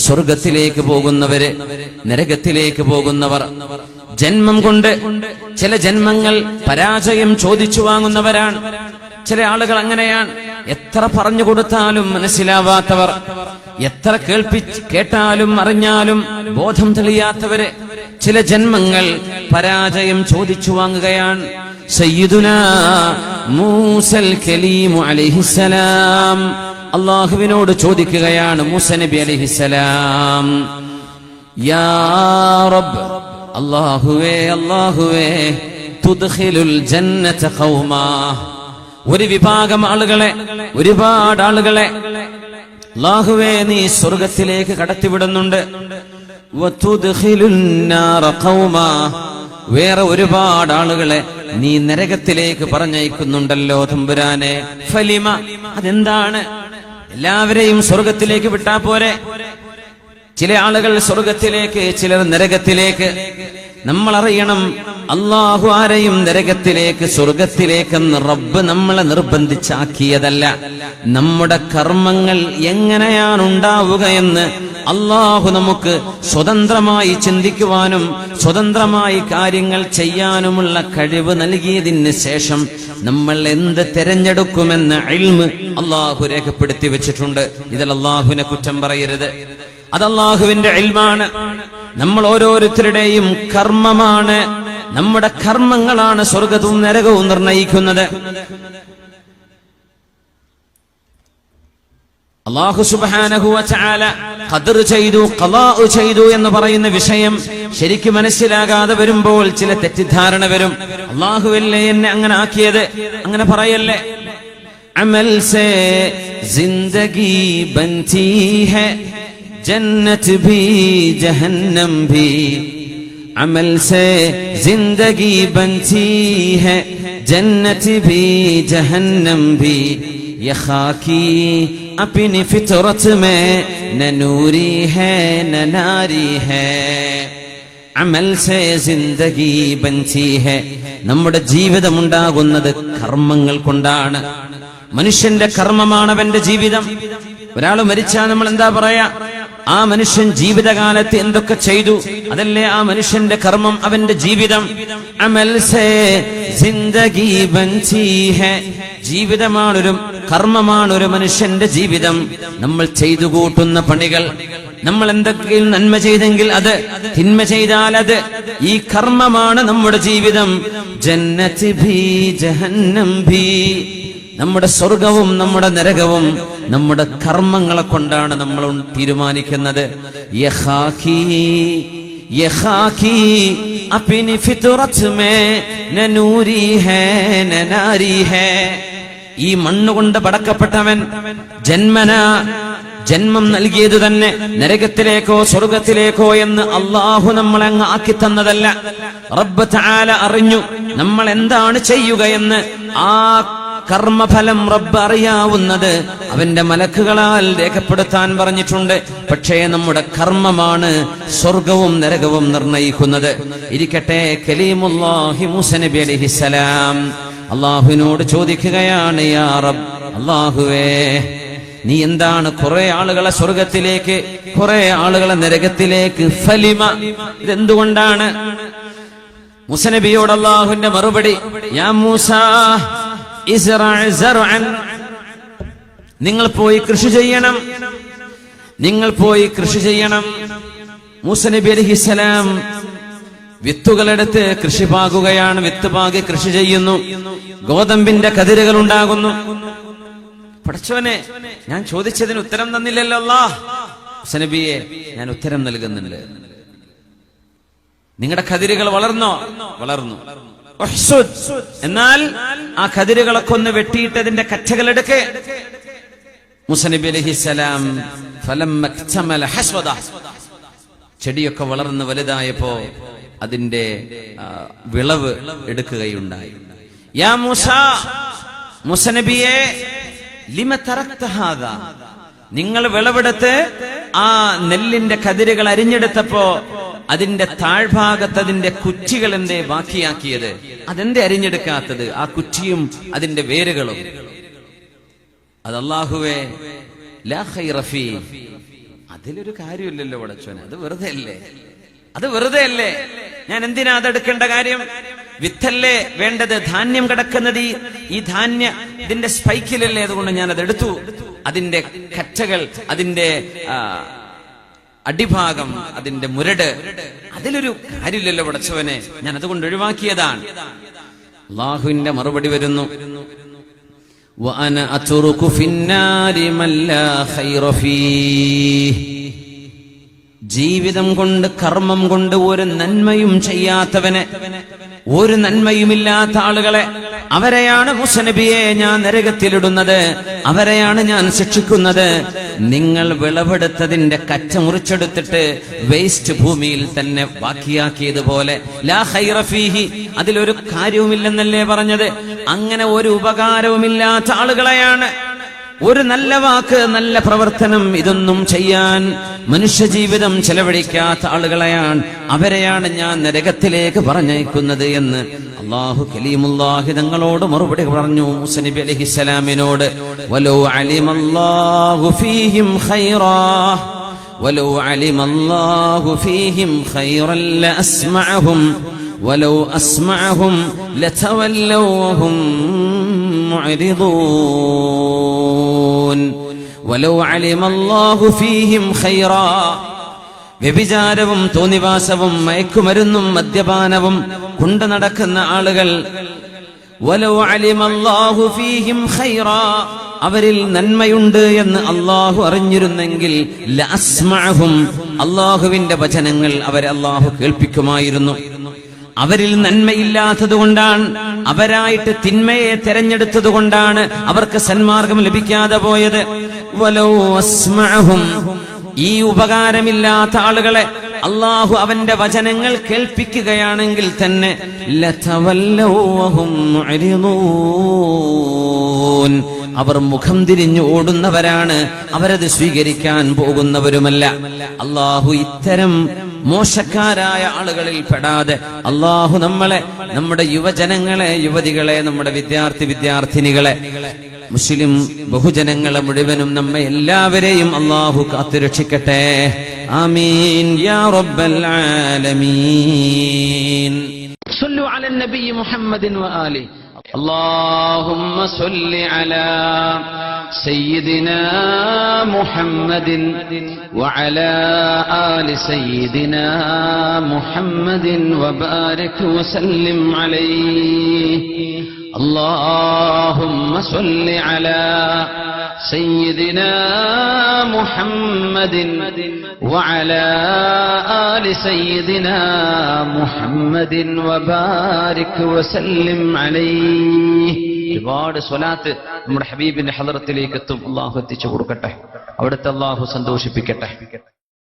സ്വർഗത്തിലേക്ക് പോകുന്നവര്, നരകത്തിലേക്ക് പോകുന്നവർ. ജന്മം കൊണ്ട് ചില ജന്മങ്ങൾ പരാജയം ചോദിച്ചു വാങ്ങുന്നവരാണ്. ചില ആളുകൾ അങ്ങനെയാണ്. എത്ര പറഞ്ഞു കൊടുത്താലും മനസ്സിലാവാത്തവർ, എത്ര കേട്ടാലും അറിഞ്ഞാലും ബോധം തെളിയാത്തവര്. ചില ജന്മങ്ങൾ പരാജയം ചോദിച്ചു വാങ്ങുകയാണ്. സയ്യിദുനാ മൂസൽ കലീം അലൈഹിസ്സലാം അല്ലാഹുവിനോട് ചോദിക്കുകയാണ്. മൂസ നബി അലൈഹിസ്സലാം, യാ റബ്ബ്, അല്ലാഹുവേ അല്ലാഹുവേ, തുദ്ഖിലുൽ ജന്നത ഖൗമാ, ഒരു വിഭാഗം ആളുകളെ, ഒരുപാട് ആളുകളെ അല്ലാഹുവേ നീ സ്വർഗത്തിലേക്ക് കടത്തിവിടുന്നുണ്ട്. വതുദ്ഖിലുൻ നാറ ഖൗമാ, വേറെ ഒരുപാട് ആളുകളെ നീ നരകത്തിലേക്ക് പറഞ്ഞയക്കുന്നുണ്ടല്ലോ തമ്പുരാനെ. ഫലിമ, അതെന്താണ്? എല്ലാവരെയും സ്വർഗത്തിലേക്ക് വിട്ടാ പോരെ? ചില ആളുകൾ സ്വർഗത്തിലേക്ക്, ചിലർ നരകത്തിലേക്ക്. നമ്മൾ അറിയണം, അല്ലാഹു ആരെയും നരകത്തിലേക്ക് സ്വർഗത്തിലേക്കെന്ന് റബ്ബ് നമ്മളെ നിർബന്ധിച്ചാക്കിയതല്ല. നമ്മുടെ കർമ്മങ്ങൾ എങ്ങനെയാണ് ഉണ്ടാവുകയെന്ന് അല്ലാഹു നമുക്ക് സ്വതന്ത്രമായി ചിന്തിക്കുവാനും സ്വതന്ത്രമായി കാര്യങ്ങൾ ചെയ്യാനുമുള്ള കഴിവ് നൽകിയതിന് ശേഷം നമ്മൾ എന്ത് തിരഞ്ഞെടുക്കുമെന്ന ഇൽമ് അല്ലാഹു രേഖപ്പെടുത്തി വെച്ചിട്ടുണ്ട്. ഇതിൽ അല്ലാഹുവിനെ കുറ്റം പറയരുത്. അത് അല്ലാഹുവിന്റെ ഇൽമാണ്. നമ്മൾ ഓരോരുത്തരുടെയും കർമ്മമാണ്, നമ്മുടെ കർമ്മങ്ങളാണ് സ്വർഗവും നരകവും നിർണയിക്കുന്നത്. അല്ലാഹു സുബ്ഹാനഹു വ തആല ഖദർ ചെയ്തു, ഖളാഉ ചെയ്തു എന്ന് പറയുന്ന വിഷയം ശരിക്കും മനസ്സിലാകാതെ വരുമ്പോൾ ചില തെറ്റിദ്ധാരണ വരും. അല്ലാഹുവല്ലേ എന്നെ അങ്ങനെ ആക്കിയത്, അങ്ങനെ പറയല്ലേ. അമൽ സേ ജിന്ദഗി ബൻതി ഹൈ, जन्नत भी जहन्नम भी, अमल से जिंदगी बनती है, जन्नत भी जहन्नम भी, ये खाकी अपनी फितरत में न नूरी है न नारी है, അമൽ സേ ജിന്ദഗി ബൻതി ഹൈ. നമ്മുടെ ജീവിതം ഉണ്ടാകുന്നത് കർമ്മങ്ങൾ കൊണ്ടാണ്. മനുഷ്യന്റെ കർമ്മമാണ് അവന്റെ ജീവിതം. ഒരാൾ മരിച്ചാൽ നമ്മൾ എന്താ പറയാ? ആ മനുഷ്യൻ ജീവിതകാലത്ത് എന്തൊക്കെ ചെയ്തു, അതല്ലേ ആ മനുഷ്യന്റെ കർമ്മം, അവന്റെ ജീവിതം. അമൽ സേ ജിന്ദഗി ബൻതി ഹൈ, ജീവിതമാണൊരു കർമ്മമാണ് ഒരു മനുഷ്യന്റെ ജീവിതം. നമ്മൾ ചെയ്തു കൂട്ടുന്ന പണികൾ, നമ്മൾ എന്തെങ്കിലും നന്മ ചെയ്തെങ്കിൽ അത്, തിന്മ ചെയ്താൽ അത്, ഈ കർമ്മമാണ് നമ്മുടെ ജീവിതം. ജന്നത്ത് ഭീ ജഹന്നം ഭീ, നമ്മുടെ സ്വർഗവും നമ്മുടെ നരകവും നമ്മുടെ കർമ്മങ്ങളെ കൊണ്ടാണ് നമ്മൾ തീരുമാനിക്കുന്നത്. അപ്നി ഫിത്റത്ത് മേ ന നൂരി ഹൈ ന നാരി ഹൈ, ഈ മണ്ണുകൊണ്ട് പടക്കപ്പെട്ടവൻ ജന്മം നൽകിയത് തന്നെ നരകത്തിലേക്കോ സ്വർഗത്തിലേക്കോ എന്ന് അല്ലാഹു നമ്മളെ അങ്ങ് ആക്കി തന്നതല്ല. റബ്ബ് തആല അറിഞ്ഞു നമ്മൾ എന്താണ് ചെയ്യുകയെന്ന്. ആ കർമ്മഫലം റബ്ബ് അറിയാവുന്നത് അവന്റെ മലക്കുകളാൽ രേഖപ്പെടുത്താൻ പറഞ്ഞിട്ടുണ്ട്. പക്ഷേ നമ്മുടെ കർമ്മമാണ് സ്വർഗവും നരകവും നിർണയിക്കുന്നത്. ഇരിക്കട്ടെ, കലീമുല്ലാഹി മൂസ നബി അലൈഹിസ്സലാം അല്ലാഹുവിനോട് ചോദിക്കുകയാണ്, യാ റബ്ബ്, അല്ലാഹുവേ നീ എന്താണ് കുറെ ആളുകളെ സ്വർഗത്തിലേക്ക്, കുറെ ആളുകളെ നരകത്തിലേക്ക്? ഫലിമ, ഇതെന്തുകൊണ്ടാണ്? മൂസ നബിയോട് അല്ലാഹുവിന്റെ മറുപടി, യാ മൂസ നിങ്ങൾ പോയി കൃഷി ചെയ്യണം, നിങ്ങൾ പോയി കൃഷി ചെയ്യണം. മൂസ നബി അലൈഹിസ്സലാം വിത്തുകളെടുത്ത് കൃഷി പാകുകയാണ്. വിത്ത് പാകി കൃഷി ചെയ്യുന്നു. ഗോതമ്പിന്റെ കതിരുകൾ ഉണ്ടാകുന്നു. പടച്ചോനെ, ഞാൻ ചോദിച്ചതിന് ഉത്തരം തന്നില്ലല്ലോ അല്ലാഹ്. മൂസ നബിയെ, ഞാൻ ഉത്തരം നൽകുന്നുണ്ട്. നിങ്ങളുടെ കതിരുകൾ വളർന്നോ? വളർന്നു. എന്നാൽ ആ കതിരുകളൊക്കെ ഒന്ന് വെട്ടിയിട്ടതിന്റെ കറ്റകളെടുക്ക്. മൂസ നബി അലൈഹിസ്സലാം ചെടിയൊക്കെ വളർന്ന് വലുതായപ്പോ അതിന്റെ വിളവ് എടുക്കുകയുണ്ടായി. യാ മൂസ, മൂസ നബിയെ, ലിമ തറക്ത ഹാദാ, നിങ്ങൾ വിളവെടുത്ത് ആ നെല്ലിന്റെ കതിരുകൾ അരിഞ്ഞെടുത്തപ്പോ അതിന്റെ താഴ്ഭാഗത്ത് അതിന്റെ കുറ്റികൾ എന്തേ ബാക്കിയാക്കിയത്? അതെന്തേ അരിഞ്ഞെടുക്കാത്തത്? ആ കുറ്റിയും അതിന്റെ വേരുകളും. അത് അല്ലാഹുവേ ലാ ഖൈറ ഫീ, അതിലൊരു കാര്യമില്ലല്ലോ പടച്ചോനെ, അത് വെറുതെ അല്ലേ, അത് വെറുതെ അല്ലേ? ഞാൻ എന്തിനാ അതെടുക്കേണ്ട കാര്യം? വിത്തല്ലേ വേണ്ടത്, ധാന്യം കിടക്കുന്നത് ഈ ധാന്യ ഇതിന്റെ സ്പൈക്കിലല്ലേ, അതുകൊണ്ട് ഞാൻ അതെടുത്തു. അതിന്റെ കച്ചകൾ, അതിന്റെ അടിഭാഗം, അതിന്റെ മുരട്, അതിലൊരു കാര്യമില്ലല്ലോ പടച്ചവനെ, ഞാൻ അതുകൊണ്ട് ഒഴിവാക്കിയതാണ്. അല്ലാഹുവിന്റെ മറുപടി വരുന്നു, വഅന അത്റുകു ഫിന്നാരി മൻ ലാ ഖൈറ ഫീഹ്. ജീവിതം കൊണ്ട്, കർമ്മം കൊണ്ട് ഒരു നന്മയും ചെയ്യാത്തവനെ, ഒരു നന്മയുമില്ലാത്ത ആളുകളെ, അവരെയാണ് മുസനബിയെ ഞാൻ നരകത്തിലിടുന്നത്, അവരെയാണ് ഞാൻ ശിക്ഷിക്കുന്നത്. നിങ്ങൾ വിളവെടുത്തതിന്റെ കച്ച മുറിച്ചെടുത്തിട്ട് വേസ്റ്റ് ഭൂമിയിൽ തന്നെ ബാക്കിയാക്കിയതുപോലെ, ലാ ഖൈറ ഫീഹി, അതിലൊരു കാര്യവുമില്ലെന്നല്ലേ പറഞ്ഞത്? അങ്ങനെ ഒരു ഉപകാരവുമില്ലാത്ത ആളുകളെയാണ്, ഒരു നല്ല വാക്ക്, നല്ല പ്രവർത്തനം, ഇതൊന്നും ചെയ്യാൻ മനുഷ്യജീവിതം ചെലവഴിക്കാത്ത ആളുകളെയാണ്, അവരെയാണ് ഞാൻ നരകത്തിലേക്ക് പറഞ്ഞയക്കുന്നത് എന്ന് അല്ലാഹു കലീമുല്ലാഹി തങ്ങളോട് മറുപടി പറഞ്ഞു മൂസ നബി അലൈഹിസ്സലാമിനോട്. വലൗ അലിമല്ലാഹു ഫീഹിം ഖൈറാ വലൗ അലിമല്ലാഹു ഫീഹിം ഖൈറൻ ലഅസ്മഅഹും വലൗ അസ്മഅഹും ലതവല്ലൗ വഹും മുഅ്രിദൂൻ. വലൗ അലിമല്ലാഹു ഫീഹിം ഖൈറാ, വ്യഭിചാരവും തോന്നിവാസവും മയക്കുമരുന്നും മദ്യപാനവും കൊണ്ടു നടക്കുന്ന ആളുകൾ, വലൗ അലിമല്ലാഹു ഫീഹിം ഖൈറാ, അവരിൽ നന്മയുണ്ട് എന്ന് അല്ലാഹു അറിഞ്ഞിരുന്നെങ്കിൽ ലഅസ്മഅഹും, അല്ലാഹുവിന്റെ വചനങ്ങൾ അവരെ അല്ലാഹു കേൾപ്പിക്കുമായിരുന്നു. അവരിൽ നന്മയില്ലാത്തതുകൊണ്ടാണ്, അവരായിട്ട് തിന്മയെ തെരഞ്ഞെടുത്തതുകൊണ്ടാണ് അവർക്ക് സന്മാർഗം ലഭിക്കാതെ പോയത്. വലൗ അസ്മഅഹും, ഈ ഉപകാരമില്ലാത്ത ആളുകളെ അല്ലാഹു അവന്റെ വചനങ്ങൾ കേൾപ്പിക്കുകയാണെങ്കിൽ തന്നെ ലതവല്ലൗ വഹും മുഅ്രിദൂൻ, അവർ മുഖം തിരിഞ്ഞു ഓടുന്നവരാണ്, അവരത് സ്വീകരിക്കാൻ പോകുന്നവരുമല്ല. അല്ലാഹു ഇത്തരം മോശക്കാരായ ആളുകളിൽ പെടാതെ അല്ലാഹു നമ്മളെ, നമ്മുടെ യുവജനങ്ങളെ, യുവതികളെ, നമ്മുടെ വിദ്യാർത്ഥിനികളെ, മുസ്ലിം ബഹുജനങ്ങളെ മുഴുവനും നമ്മെ എല്ലാവരെയും അല്ലാഹു കാത്തുരക്ഷിക്കട്ടെ. ആമീൻ യാ റബ്ബൽ ആലമീൻ. സ്വല്ലു അലൻ നബി മുഹമ്മദിൻ വആലി. اللهم صل على سيدنا محمد وعلى آل سيدنا محمد وبارك وسلم عليه. اللهم صل على سيدنا محمد وعلى آل سيدنا محمد وبارك وسلم عليه. ഒരുപാട് സ്വലാത്ത് നമ്മുടെ ഹബീബിന്റെ ഹളറത്തിലേക്ക് എത്തും. അല്ലാഹു എത്തിച്ചു കൊടുക്കട്ടെ, അവിടുത്തെ അല്ലാഹു സന്തോഷിപ്പിക്കട്ടെ.